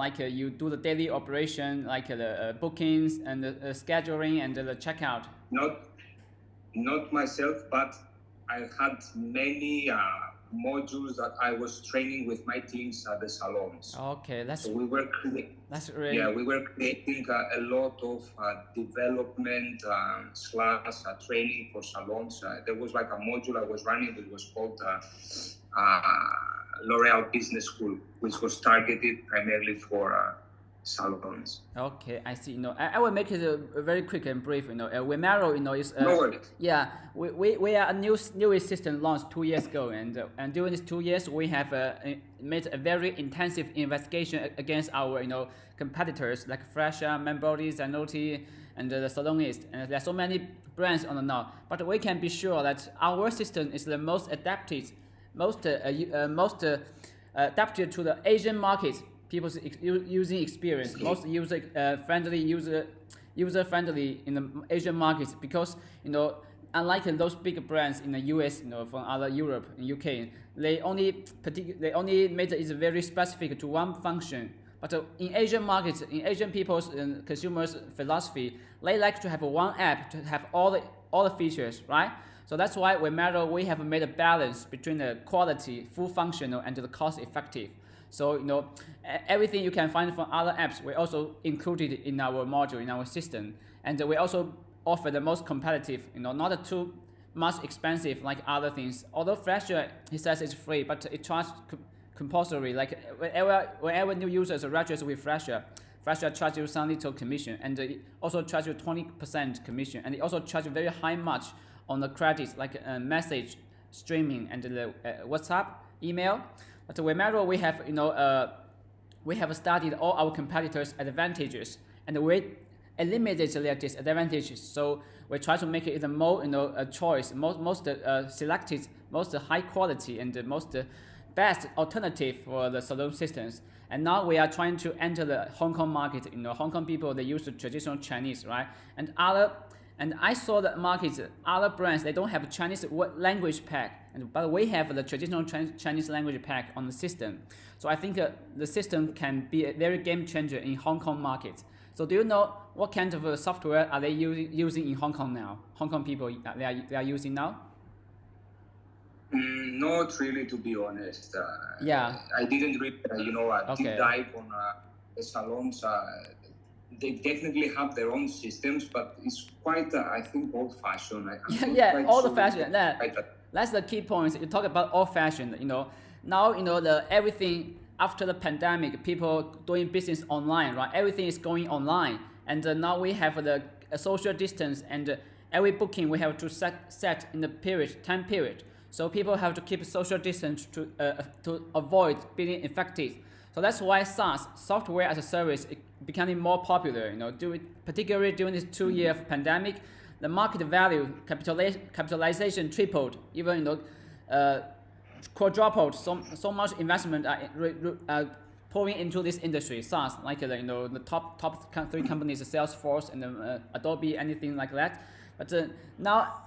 like you do the daily operation, like the bookings and the scheduling and the checkout? Not not myself, but I had many modules that I was training with my teams at the salons. Okay, So we were that's really yeah, we were creating a lot of development slash training for salons. There was like a module I was running that was called L'Oreal Business School, which was targeted primarily for salons. Okay, I see. I will make it very quick and brief. Wimero, is No worries. yeah. We are a new system launched 2 years ago, and during these 2 years we have made a very intensive investigation against our competitors like Fresha, Membody, Zanotti, and the Salonist. And there are so many brands on the now, but we can be sure that our system is the most adapted, most adapted to the Asian market. People's using experience, most user friendly in the Asian markets, because unlike those big brands in the US, from other Europe and UK, they only made it very specific to one function. But in Asian markets, in Asian people's and consumers' philosophy, they like to have one app to have all the features, right? So that's why we have made a balance between the quality, full functional, and the cost effective. So everything you can find from other apps, we also included in our module, in our system, and we also offer the most competitive, not too much expensive like other things. Although Fresher, he says it's free, but it charges compulsory. Like whenever new users register with Fresher charges you some little commission, and it also charges you 20% commission, and it also charges very high much on the credits like message streaming and the WhatsApp, email. But whenever we have studied all our competitors' advantages, and we eliminated their disadvantages. So we try to make it the more a choice, most selected, most high quality, and the most best alternative for the salon systems. And now we are trying to enter the Hong Kong market. Hong Kong people, they use the traditional Chinese, right? And I saw the markets, other brands, they don't have Chinese language pack, but we have the traditional Chinese language pack on the system. So I think the system can be a very game changer in Hong Kong market. So do you know what kind of software are they using in Hong Kong now? Hong Kong people, they are using now? Not really, to be honest. Yeah. I didn't read, a deep Okay. dive on the salons. They definitely have their own systems, but it's quite, I think, old-fashioned. Yeah, old-fashioned. That's the key point. You talk about old-fashioned. Now everything after the pandemic, people doing business online, right? Everything is going online, and now we have the social distance, and every booking we have to set in the time period. So people have to keep social distance to avoid being infected. So that's why SaaS, software as a service, is becoming more popular. Particularly during this 2 year pandemic, the market value capitalization tripled, even quadrupled. So much investment are pouring into this industry, SaaS, like the top 3 companies, Salesforce and Adobe, anything like that. But now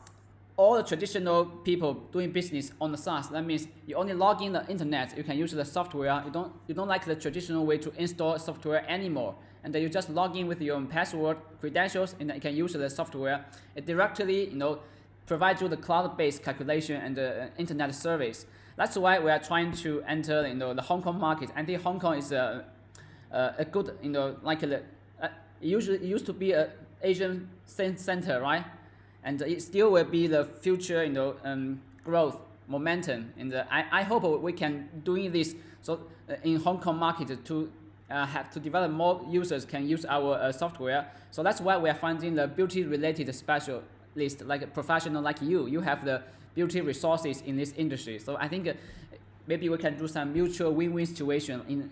all the traditional people doing business on the SaaS, that means you only log in the internet, you can use the software. You don't like the traditional way to install software anymore, and then you just log in with your own password, credentials, and you can use the software. It directly provides you the cloud-based calculation and the internet service. That's why we are trying to enter the Hong Kong market. I think Hong Kong is a good it used to be a Asian center, right? And it still will be the future, growth momentum. And I hope we can doing this so in Hong Kong market to have to develop more users can use our software. So that's why we are finding the beauty-related specialist, like a professional like you. You have the beauty resources in this industry. So I think maybe we can do some mutual win-win situation.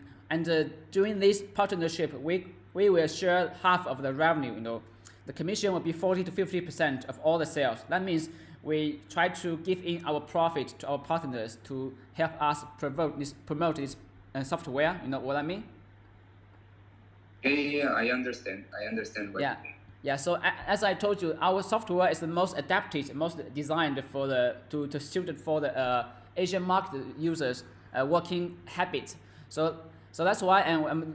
During this partnership, we will share half of the revenue. The commission will be 40 to 50% of all the sales. That means we try to give in our profit to our partners to help us promote this software. You know what I mean? Yeah, I understand. What you mean. Yeah. So as I told you, our software is the most adapted, most designed for suited for the Asian market users' working habits. So So that's why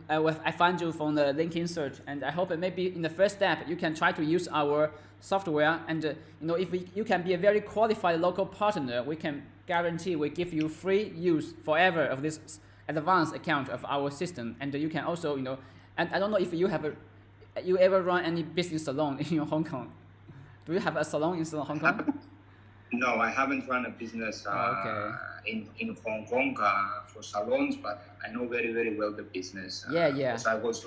I find you from the LinkedIn search, and I hope that maybe in the first step you can try to use our software, and if you can be a very qualified local partner, we can guarantee we give you free use forever of this advanced account of our system, and you can also and I don't know if you ever run any business salon in Hong Kong. Do you have a salon in Hong Kong? No, I haven't run a business in Hong Kong for salons, but I know very, very well the business. Yeah. Because I was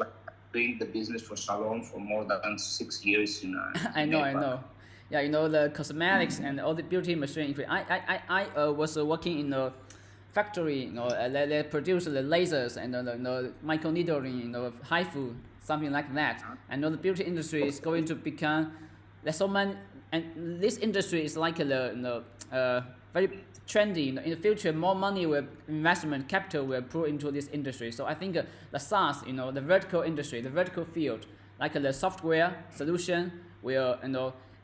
doing the business for salon for more than 6 years in I know. Yeah, the cosmetics and all the beauty machine. I was working in a factory. They produce the lasers and the microneedling, HIFU, something like that. I know the beauty industry is going to become. There's so many, and this industry is like very trendy. In the future, more money investment capital will pour into this industry. So I think the SaaS, the vertical industry, the vertical field, like the software solution, will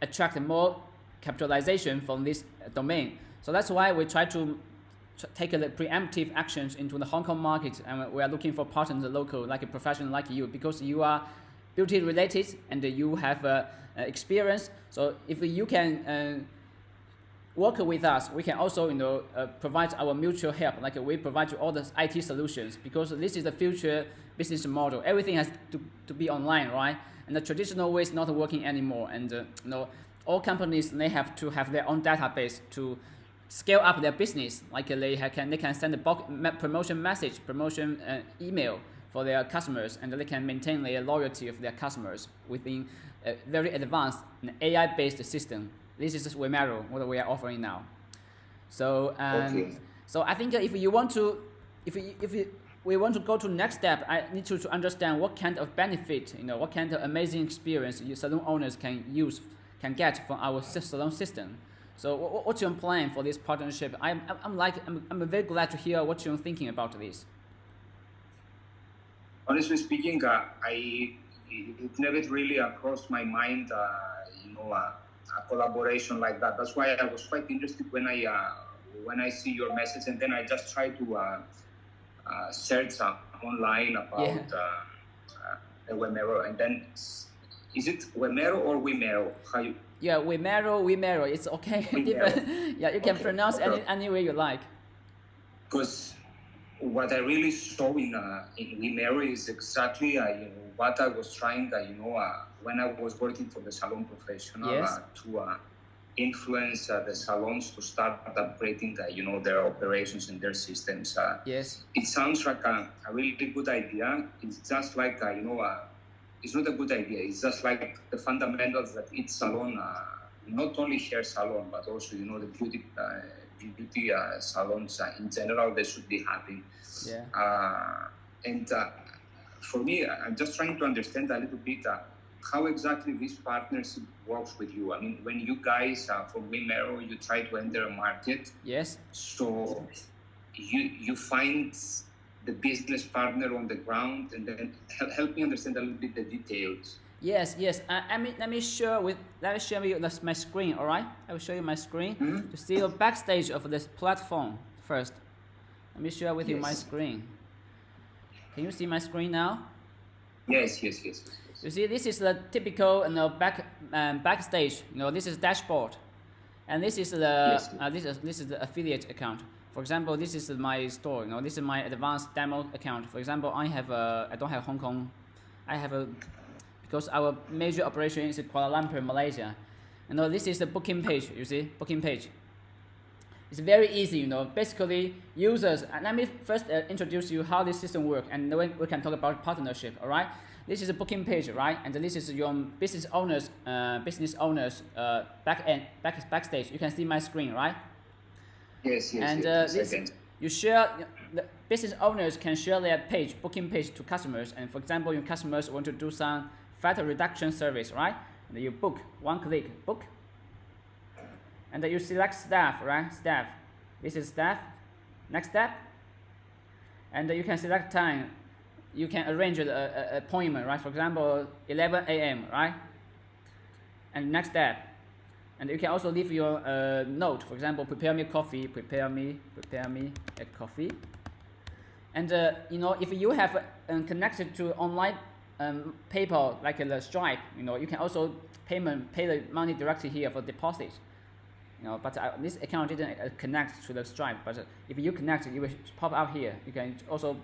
attract more capitalization from this domain. So that's why we try to take the preemptive actions into the Hong Kong market, and we are looking for partners local, like a professional like you, because you are beauty related and you have experience. So if you can work with us, we can also provide our mutual help. Like we provide you all the IT solutions, because this is the future business model. Everything has to be online, right? And the traditional way is not working anymore. And all companies, they have to have their own database to scale up their business. Like they can send a bulk promotion message, promotion email for their customers, and they can maintain the loyalty of their customers within a very advanced AI-based system. This is Wemero, what we are offering now. So so I think if we want to go to next step, I need to understand what kind of benefit, what kind of amazing experience salon owners can get from our salon system. So what's your plan for this partnership? I'm very glad to hear what you're thinking about this. Honestly speaking, it never really crossed my mind, a collaboration like that. That's why I was quite interested when I see your message, and then I just try to search online about the Wemero, and then is it Wemero or Wimero? Yeah, Wemero. It's okay. Wimero. Yeah, you can pronounce any way you like. Because what I really saw in Wimero is exactly what I was trying, when I was working for the salon professional, to influence the salons to start upgrading, their operations and their systems. Yes. It sounds like a really good idea. It's just like, it's not a good idea. It's just like the fundamentals that each salon, not only hair salon, but also, the beauty salons in general, they should be having. Yeah. And for me, I'm just trying to understand a little bit how exactly this partnership works with you. I mean, when you guys from Wimero, you try to enter a market. Yes. So you find the business partner on the ground, and then help me understand a little bit the details. Yes. Let me share with you my screen. All right, I will show you my screen to see the backstage of this platform first. Let me share with you my screen. Can you see my screen now? Yes. You see, this is the typical backstage. This is dashboard, and this is the this is the affiliate account. For example, this is my store. This is my advanced demo account. For example, I don't have Hong Kong. I have because our major operation is in Kuala Lumpur, Malaysia. This is the booking page. You see, booking page. It's very easy. Basically, users. Let me first introduce you how this system works, and then we can talk about partnership. All right. This is a booking page, right? And this is your business owners backstage. You can see my screen, right? Yes. And you share, the business owners can share their booking page to customers. And for example, your customers want to do some fat reduction service, right? And you book, one click, book. And you select staff, right? Staff. This is staff. Next step. And you can select time. You can arrange an appointment, right? For example, 11 a.m., right? And next step. And you can also leave your note. For example, prepare me coffee. Prepare me a coffee. And you know, if you have connected to online PayPal like the Stripe, you know, you can also pay the money directly here for deposit. You know, but this account didn't connect to the Stripe. But if you connect, it will pop up here. You can also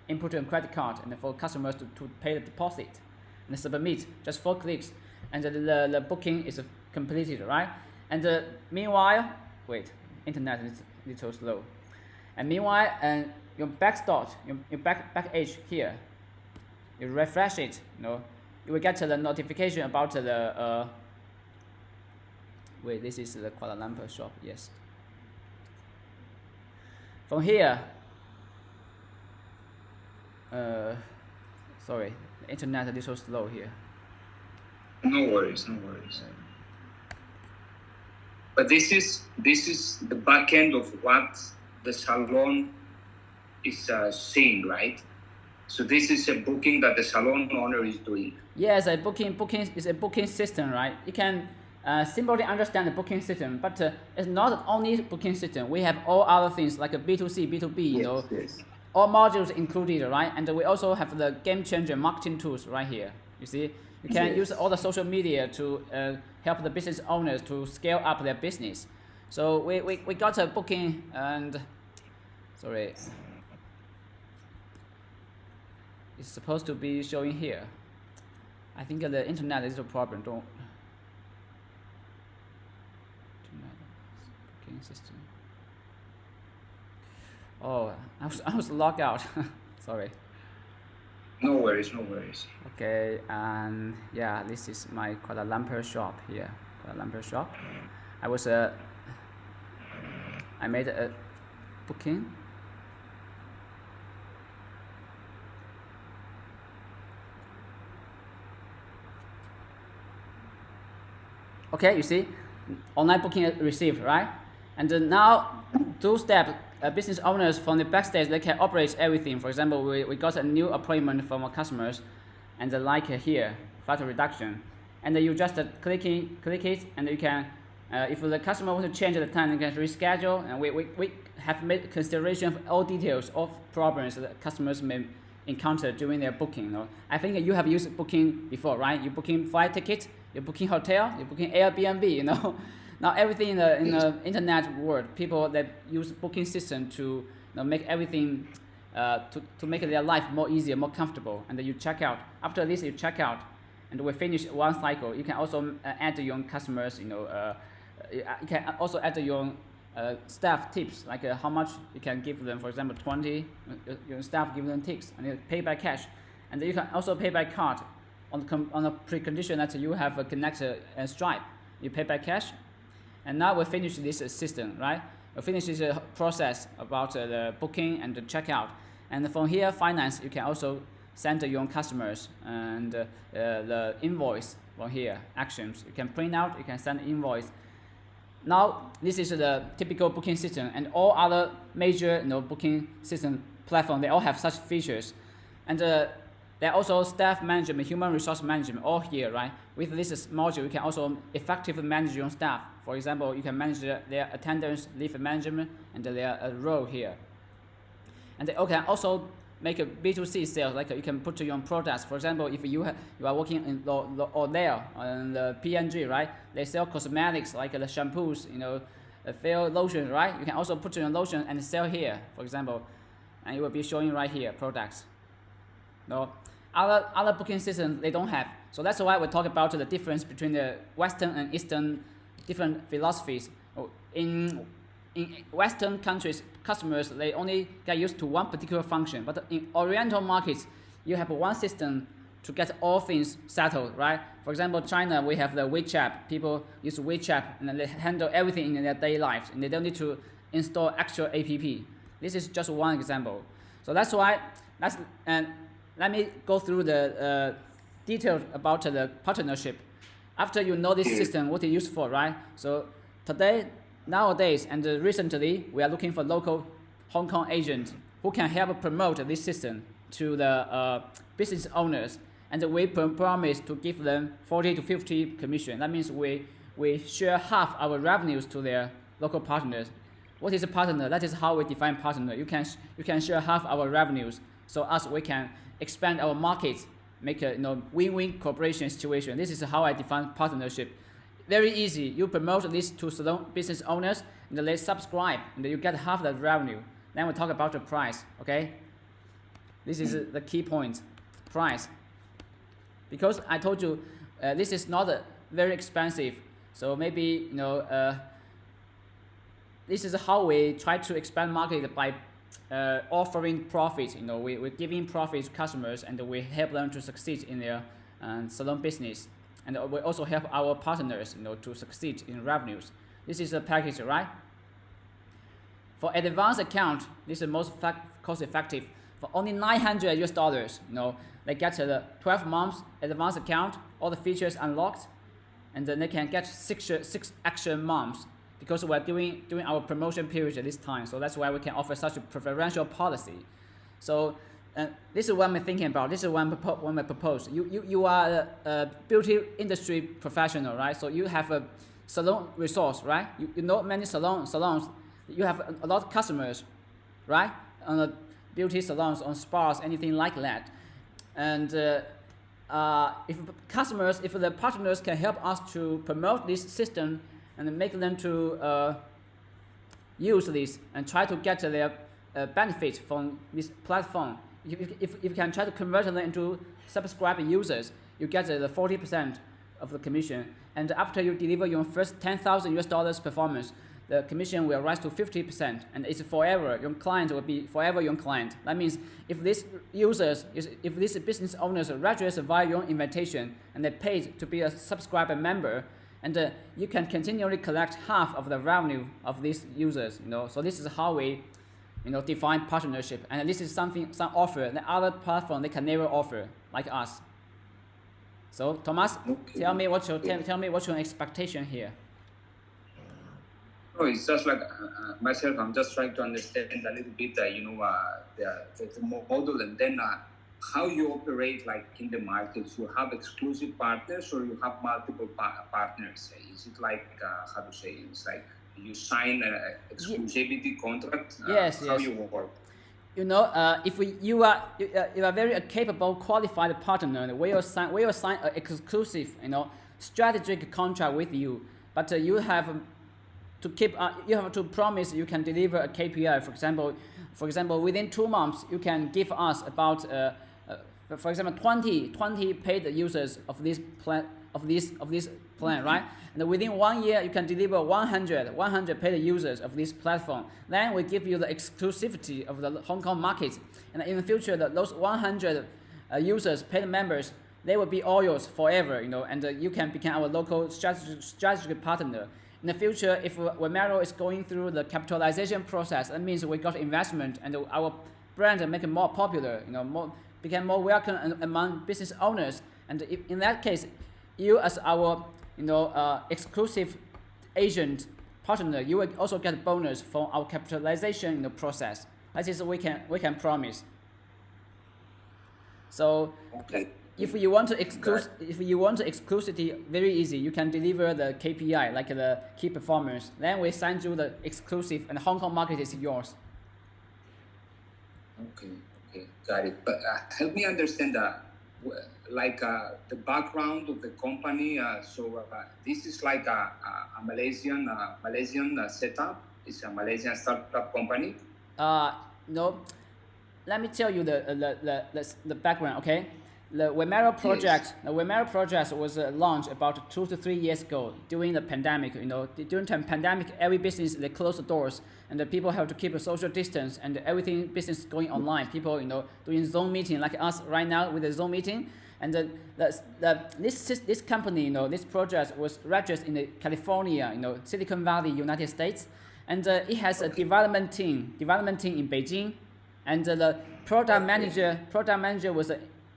input your credit card and for customers to pay the deposit and submit just 4 clicks, and the booking is completed, right? And meanwhile, wait, internet is a little slow. And meanwhile, your back start, your back edge here, you refresh it, you know, you will get the notification about the wait, this is the Kuala Lumpur shop, yes. From here, sorry, the internet is a little slow here. No worries, no worries. But this is the back end of what the salon is seeing, right? So this is a booking that the salon owner is doing. Yes, a booking is a booking system, right? You can simply understand the booking system, but it's not only booking system. We have all other things like a B2C, B2B, you know, Yes. all modules included, right? And we also have the game changer marketing tools right here. You see, you can use all the social media to help the business owners to scale up their business. So we got a booking and sorry, it's supposed to be showing here. I think the internet is a problem. Don't. Booking system. Oh, I was logged out. Sorry. No worries, no worries. Okay, and yeah, this is my Kuala Lumpur shop here. Kuala Lumpur shop. I made a booking. Okay, you see, online booking received, right? And now, 2 steps, business owners from the backstage, they can operate everything. For example, we got a new appointment from our customers, and like here, fat reduction. And you just click it, and you can, if the customer wants to change the time, you can reschedule. And we have made consideration of all details of problems that customers may encounter during their booking. You know? I think you have used booking before, right? You booking flight ticket, you booking hotel, you booking Airbnb, you know. Now everything in the internet world, people that use booking system to, you know, make everything to make their life more easier, more comfortable. And then you check out. After this, you check out, and we finish one cycle. You can also add your customers. You know, you can also add your staff tips, like how much you can give them. For example, 20. Your staff give them tips, and you pay by cash. And then you can also pay by card, on the precondition that you have a connected Stripe. You pay by cash. And now we finish this system, right? We finish this process about the booking and the checkout. And from here, finance, you can also send your customers and the invoice from here, actions. You can print out, you can send invoice. Now, this is the typical booking system, and all other major, you know, booking system platform, they all have such features. And there are also staff management, human resource management, all here, right? With this module, you can also effectively manage your staff. For example, you can manage their attendance, leave management, and their role here. And they can also make a B2C sales, like you can put your products. For example, if you are working in L'Oreal on the P&G, right? They sell cosmetics like the shampoos, you know, fair lotion, right? You can also put your lotion and sell here, for example, and it will be showing right here products. No, other booking systems they don't have. So that's why we talk about the difference between the Western and Eastern different philosophies. In Western countries, customers they only get used to one particular function, but in Oriental markets, you have one system to get all things settled, right? For example, China, we have the WeChat. People use WeChat and they handle everything in their daily lives, and they don't need to install actual app. This is just one example. So that's why let me go through the details about the partnership. After you know this system, what it's used for, right? So nowadays, and recently, we are looking for local Hong Kong agents who can help promote this system to the business owners. And we promise to give them 40 to 50 commission. That means we share half our revenues to their local partners. What is a partner? That is how we define partner. You can share half our revenues, so us we can expand our market, make a win-win cooperation situation. This is how I define partnership. Very easy. You promote this to salon business owners, and they subscribe, and you get half the revenue. Then we talk about the price. Okay. This is the key point, price. Because I told you this is not very expensive, so maybe this is how we try to expand market by offering profit. We're giving profit to customers, and we help them to succeed in their salon business, and we also help our partners to succeed in revenues. This is a package, right? For advanced account, this is most cost effective. For only $900, they get the 12 months advanced account, all the features unlocked, and then they can get six extra months because we're doing our promotion period at this time. So that's why we can offer such a preferential policy. So this is what I'm thinking about. This is what I propose. You are a beauty industry professional, right? So you have a salon resource, right? You know many salons. You have a lot of customers, right? On the beauty salons, on spas, anything like that. And if the partners can help us to promote this system and make them to use this and try to get their benefit from this platform, if you can try to convert them into subscriber users, you get the 40% of the commission. And after you deliver your first $10,000 performance, the commission will rise to 50%, and it's forever. Your client will be forever your client. That means if these business owners register via your invitation and they paid to be a subscriber member, and you can continually collect half of the revenue of these users. So this is how we, define partnership, and this is some offer that other platform they can never offer, like us. So Thomas, Okay. tell me what's your expectation here. No, it's just like myself. I'm just trying to understand a little bit, the model, and then how you operate, like in the markets. You have exclusive partners, or you have multiple partners. Is it like how to say? It's like you sign an exclusivity contract. Yes. How you work? If you are very capable, qualified partner, we will sign an exclusive, strategic contract with you. But you have to promise you can deliver a KPI. For example, within 2 months, you can give us about, for example, 20 paid users of this plan, right? And within 1 year, you can deliver 100 paid users of this platform. Then we give you the exclusivity of the Hong Kong market. And in the future, those 100 users, paid members, they will be all yours forever, and you can become our local strategic partner. In the future, if Wemero is going through the capitalization process, that means we got investment and our brand make it more popular, become more welcome among business owners. And if, in that case, you as our exclusive agent partner, you will also get a bonus from our capitalization process. That is we can promise. So. Okay. If you want exclusivity, very easy. You can deliver the KPI, like the key performance. Then we send you the exclusive, and the Hong Kong market is yours. Okay, got it. But help me understand the background of the company. So this is like a Malaysian setup. It's a Malaysian startup company. No. Let me tell you the background. Okay. The Wemero project was launched about 2 to 3 years ago during the pandemic. During the pandemic, every business they closed the doors, and the people have to keep a social distance, and everything business going online. People doing Zoom meeting like us right now with a Zoom meeting, and this company this project was registered in California, Silicon Valley, United States, and it has a development team in Beijing, and the product manager was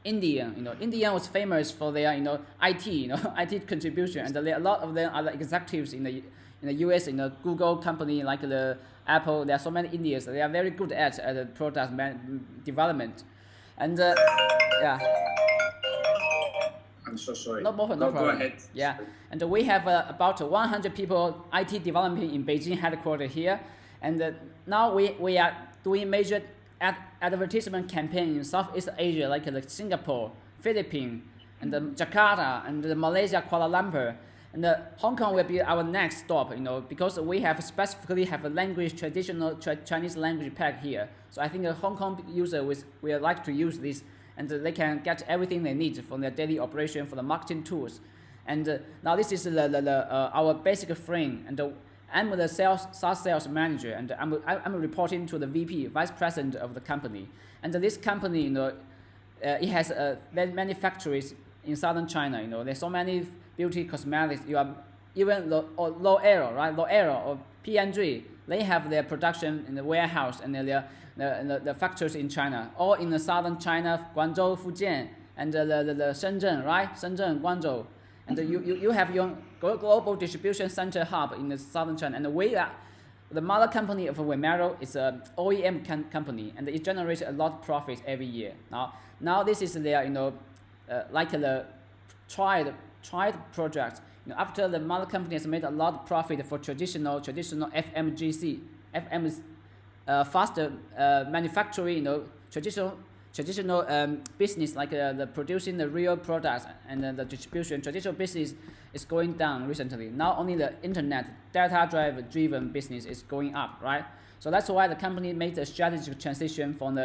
Indian. India was famous for their IT, IT contribution, and a lot of them are the executives in the US, Google company like the Apple. There are so many Indians. They are very good at the product development, and yeah. I'm so sorry. No problem. Go ahead. Yeah, and we have about 100 people IT development in Beijing headquarters here, And now we are doing major advertisement campaign in Southeast Asia, like Singapore, Philippines, and Jakarta, and Malaysia, Kuala Lumpur. And Hong Kong will be our next stop, because we have specifically have a language, traditional Chinese language pack here. So I think a Hong Kong user will like to use this, and they can get everything they need for their daily operation, for the marketing tools. And now this is our basic frame, and I'm the SaaS sales manager, and I'm reporting to the VP, vice president of the company. And this company, it has many factories in southern China. There's so many beauty cosmetics. You are even L'Oreal, right? L'Oreal or P&G. They have their production in the warehouse and the factories in China, all in the southern China, Guangzhou, Fujian, and the Shenzhen, right? Shenzhen, Guangzhou. And you have your global distribution center hub in the southern China. And the mother company of Vimero is an OEM company, and it generates a lot of profit every year. Now this is their, like the tried project. After the mother company has made a lot of profit for traditional FMGC, FM is faster manufacturing, traditional business, like the producing the real products and the distribution. Traditional business is going down recently. Now only the internet data-driven business is going up, right? So that's why the company made a strategic transition from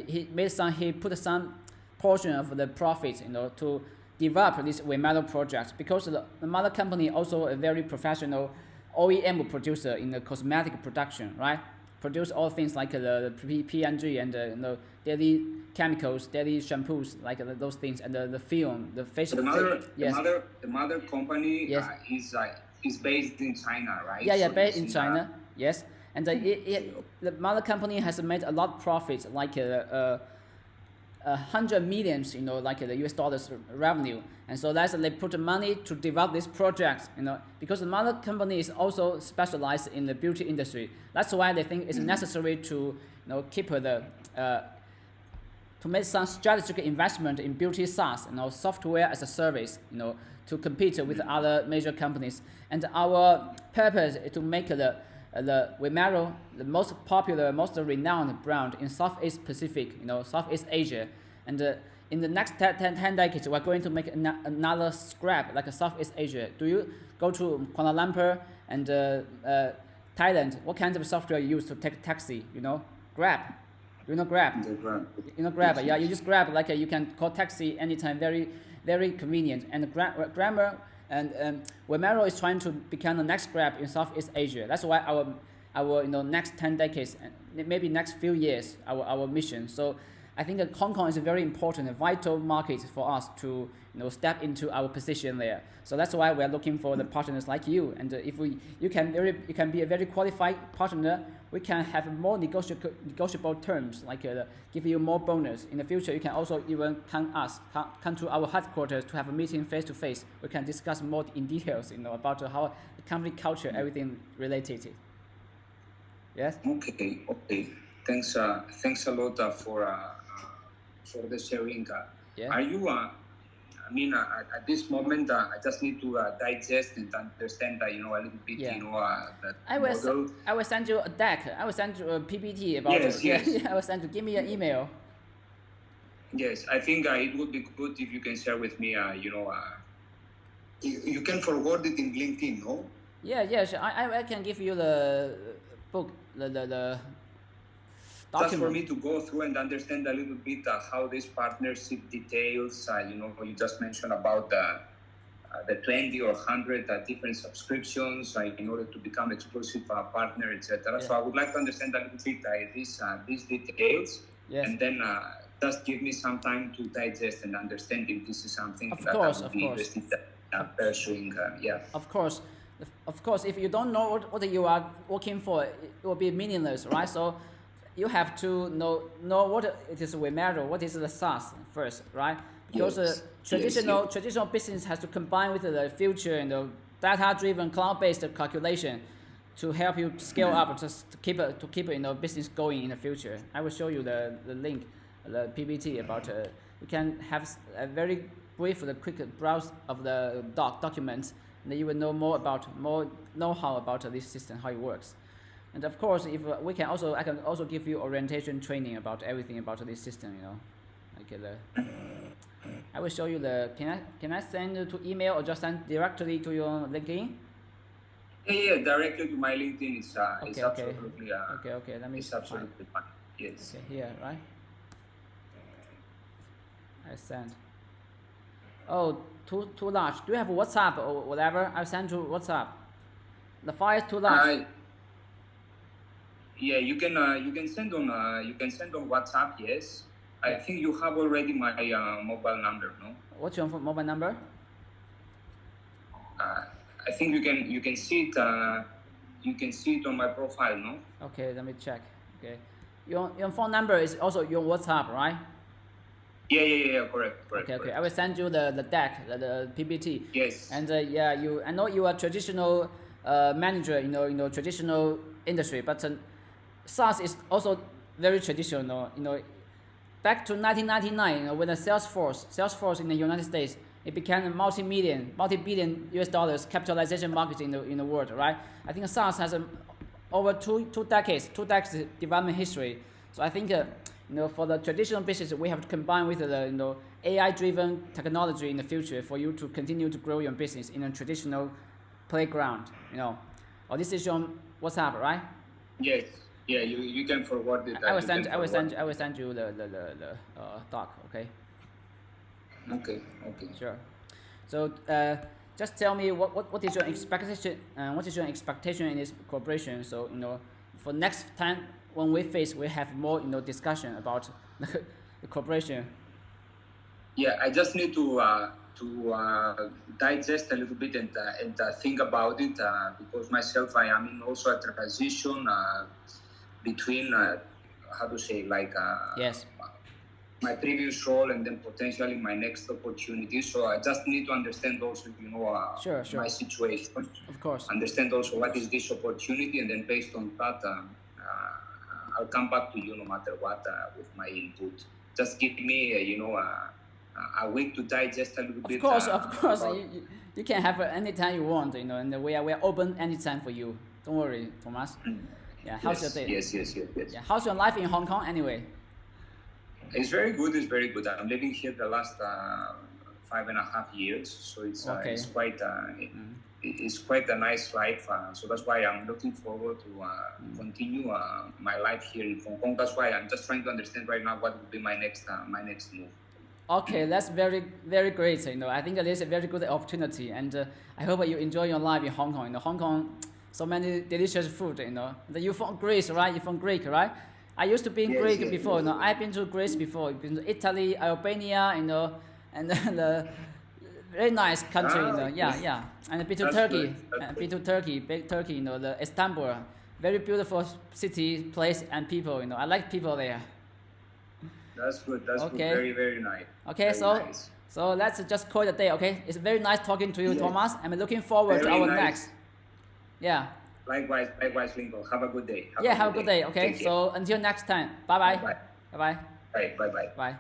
he put some portion of the profit, to develop this Vimero project, because the mother company also a very professional OEM producer in the cosmetic production, right? Produce all things like the P&G and daily chemicals, daily shampoos, like those things, and the film, the facial. The mother company yes. Is based in China, right? Yeah, so based in China. Yes, and the mother company has made a lot of profits, like 100 millions, like the US dollars revenue. And so they put the money to develop this project, because the mother company is also specialized in the beauty industry. That's why they think it's necessary to, keep to make some strategic investment in beauty SaaS, software as a service, to compete with other major companies. And our purpose is to make the Vimero the most popular, most renowned brand in Southeast Pacific, Southeast Asia. And in the next 10 decades, we're going to make another scrap like Southeast Asia. Do you go to Kuala Lumpur and Thailand? What kind of software you use to take a taxi? Grab. Grab? Grab. Yeah, you just Grab, like you can call taxi anytime, very, very convenient. And Grammar and Vimero is trying to become the next Grab in Southeast Asia. That's why our next 10 decades, maybe next few years, our mission. So I think that Hong Kong is a very important and vital market for us to step into our position there. So that's why we're looking for the partners like you. And if you can be a very qualified partner, we can have more negotiable terms, like give you more bonus. In the future, you can also even come to our headquarters to have a meeting face to face. We can discuss more in details, about how the company culture, everything related. Yes. Okay. Thanks a lot for the sharing. Yeah. Are you? At this moment, I just need to digest and understand, a little bit, Yeah. That I will send you a deck. I will send you a PPT about it. Yes. Yeah, I will send you. Give me an email. Yes, I think it would be good if you can share with me. You can forward it in LinkedIn, no? Yeah, sure. I can give you the book, the document. Just for me to go through and understand a little bit how this partnership details. You just mentioned about the 20 or 100 different subscriptions in order to become exclusive partner, etc. Yeah. So I would like to understand a little bit these details, Yes. and then just give me some time to digest and understand if this is something Of that course, I would of be course. interested in pursuing. Of course, if you don't know what you are working for, it will be meaningless, right? So you have to know what it is Vimero, what is the SaaS first, right? Because traditional business has to combine with the future and the data-driven cloud-based calculation to help you scale up, just to keep business going in the future. I will show you the link, the PPT about. You can have a very brief, quick browse of the documents, and then you will know more know-how about this system, how it works. And of course, if we can also, I can also give you orientation training about everything about this system. Like I will show you the. Can I send you to email or just send directly to your LinkedIn? Yeah, directly to my LinkedIn is Okay. absolutely Okay. Let me. it's absolutely fine. Yes. Okay, here, right? I send. Oh, too large. Do you have WhatsApp or whatever? I send to WhatsApp. The file is too large. Yeah, you can send on WhatsApp. Yes, I think you have already my mobile number. No. What's your mobile number? I think you can see it. You can see it on my profile. No. Okay, let me check. Okay, your phone number is also your WhatsApp, right? Yeah. Correct. Okay. I will send you the deck, the PPT. Yes. And I know you are traditional manager, traditional industry, but SaaS is also very traditional. Back to 1999, when the Salesforce in the United States, it became a multi-billion US dollars capitalization market in the world, right? I think SaaS has over two decades development history. So I think for the traditional business, we have to combine with the AI-driven technology in the future for you to continue to grow your business in a traditional playground. Or this is your WhatsApp, right? Yes. Yeah, you can forward it. I will send you the doc. Okay. Okay. Sure. So just tell me what is your expectation? What is your expectation in this cooperation? So for next time when we have more discussion about the cooperation. Yeah, I just need to digest a little bit and think about it because myself I am in also a transition between how to say yes, my previous role and then potentially my next opportunity. So I just need to understand also sure. my situation. Of course. Understand also what is this opportunity, and then based on that I'll come back to you no matter what with my input. Just give me a week to digest a little bit. Of course. You can have anytime you want, and we are open anytime for you. Don't worry, Thomas. Yeah, how's your day? Yes. Yeah, how's your life in Hong Kong anyway? It's very good. I'm living here the last 5.5 years, so it's it's quite a nice life. So that's why I'm looking forward to continue my life here in Hong Kong. That's why I'm just trying to understand right now what would be my next move. Okay, that's very, very great. I think that is a very good opportunity, and I hope you enjoy your life in Hong Kong. Hong Kong, so many delicious food. You're from Greece, right? You're from Greek, right? I used to be in Greece before. I've been to Greece before. I've been to Italy, Albania, and the very nice country. Yeah. And I've been to Turkey. Big Turkey. The Istanbul, very beautiful city, place, and people. I like people there. That's good. That's good. Very, very nice. Okay, so let's just call it a day. Okay, it's very nice talking to you, Thomas. I'm looking forward to our next. Yeah. Likewise, Lincoln. Have a good day. Have a good day. Okay, so until next time. Bye. Bye. Bye. Bye. Bye.